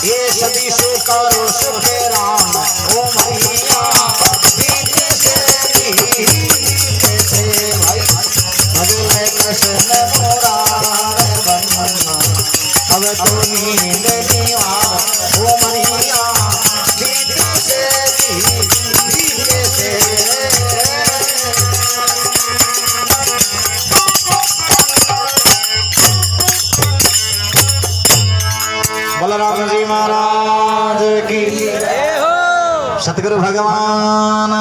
ये सदी से करो सुखे राम ओ मैया बीते से बीते से भाई भगले कृष्ण मोरार बन्ना अब तो नींद निवार ओ मैया बीते से बीते से बलराम जी महाराज की सतगुरु भगवान